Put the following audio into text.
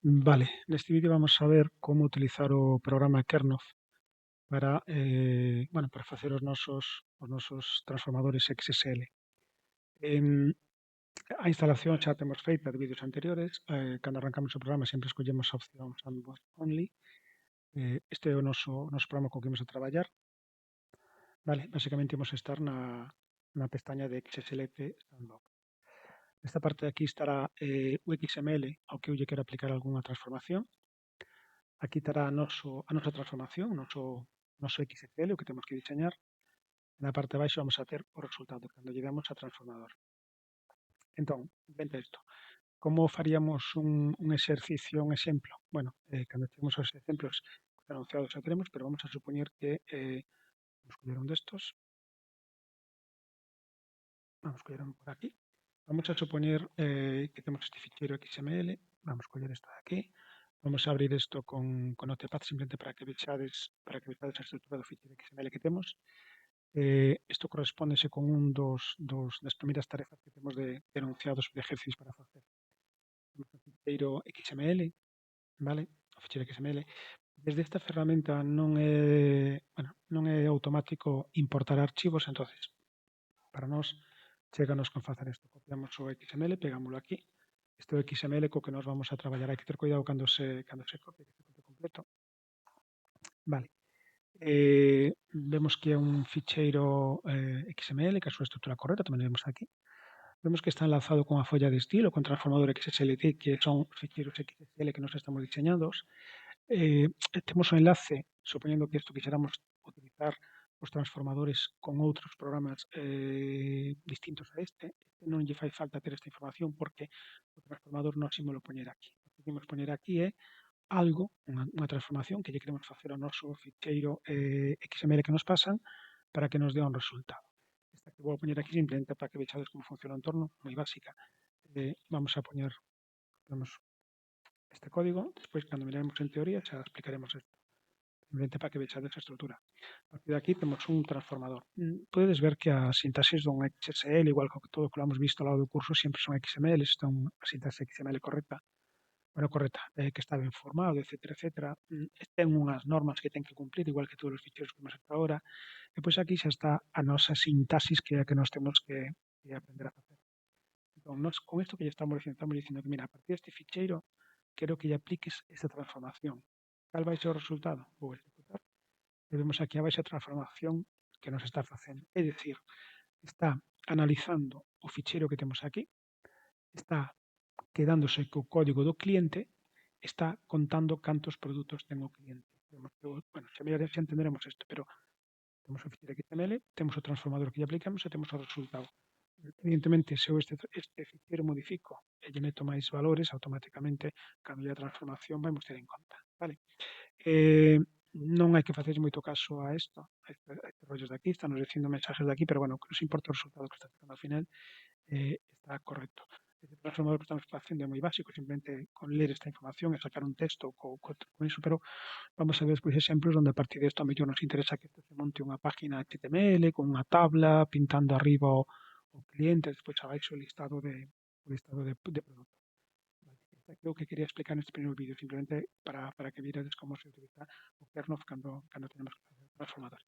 Vale, neste vídeo vamos a ver como utilizar o programa Kernov para facer os nosos transformadores XSL. Em, a instalación xa a temos feita de vídeos anteriores. Cando arrancamos o programa sempre escollemos a opción Sandbox Only. Este é o noso programa co que imos a traballar. Vale, basicamente imos estar na pestaña de XSLT Sandbox. Nesta parte de aquí estará o XML ao que eu lle quero aplicar algunha transformación. Aquí estará a nosa transformación, o noso XSL, o que temos que diseñar. Na parte de baixo vamos a ter o resultado cando lle damos a transformador. Entón, vente isto. Como faríamos un exercicio, un exemplo? Bueno, cando temos os exemplos anunciados xa teremos, pero vamos a supoñer que vamos coller un destos. Vamos coller un por aquí. Vamos a supoñer que temos este ficheiro XML. Vamos coller isto de aquí. Vamos a abrir isto con Notepad simplemente para que vexades a estrutura do ficheiro XML que temos. Isto correspóndese con das primeiras tarefas que temos de enunciados de ejercicios para facer. Temos o ficheiro XML, vale? O ficheiro XML. Desde esta ferramenta non é automático importar archivos, entonces para nós cheganos con facer isto. Copiamos o XML, pegámoslo aquí. Este é o XML co que nós vamos a traballar. Hai que ter cuidado cando se copie, que se copie completo. Vale. Vemos que é un ficheiro XML, que a súa estrutura correcta, tamén vemos aquí. Vemos que está enlazado con a folla de estilo, con transformador XSLT, que son os ficheiros XSL que nos estamos diseñados. Temos o enlace, supoñendo que isto quixéramos utilizar os transformadores con outros programas distintos a este non lle fai falta ter esta información porque o transformador non imos poñer aquí. O que imos poñer aquí é algo, unha transformación que lle queremos facer ao noso ficheiro XML que nos pasan para que nos dé un resultado. Esta que vou poñer aquí simplemente para que vexades como funciona o entorno, moi básica. Vamos a poñer este código, despois cando miremos en teoría xa explicaremos isto. Simplemente para que vexades a estrutura. A partir de aquí temos un transformador. Podedes ver que a sintaxis dun XSL, igual que todo o que lo hemos visto ao lado do curso, sempre son XML, isto é a sintaxe XML correcta, que está ben formado, etcétera. Ten unhas normas que ten que cumplir, igual que todos os ficheiros que temos hasta ahora. E pois aquí xa está a nosa sintaxis que é a que nós temos que aprender a facer. Entón, nós con isto que lle estamos dicindo que, mira, a partir deste ficheiro, quero que lle apliques esta transformación. Cal vai ser o resultado? Vou executar. E vemos aquí abaixo a transformación que nos está facendo. É dicir, está analizando o ficheiro que temos aquí, está quedándose co código do cliente, está contando cantos produtos ten o cliente. Xa entenderemos isto, pero temos o ficheiro XML, temos o transformador que lle aplicamos e temos o resultado. Evidentemente, se eu este ficheiro modifico e lle meto máis valores, automáticamente, cando lle a transformación, vai ter en conta. Vale? Non hai que facer moito caso a isto, a estes rollos de aquí, están nos dicindo mensajes de aquí, pero bueno, que nos importa o resultado que está sacando ao final, está correcto. Este transformador que estamos facendo é moi básico, simplemente con ler esta información e sacar un texto con iso, pero vamos a ver despois exemplos onde a partir disto a mellor nos interesa que se monte unha página HTML con unha tabla, pintando arriba o cliente, despois abaixo o listado de produtos. Vale. Esta creo que quería explicar neste primeiro vídeo, simplemente para que virades como se utiliza o Kernov cando tenemos que facer transformadores.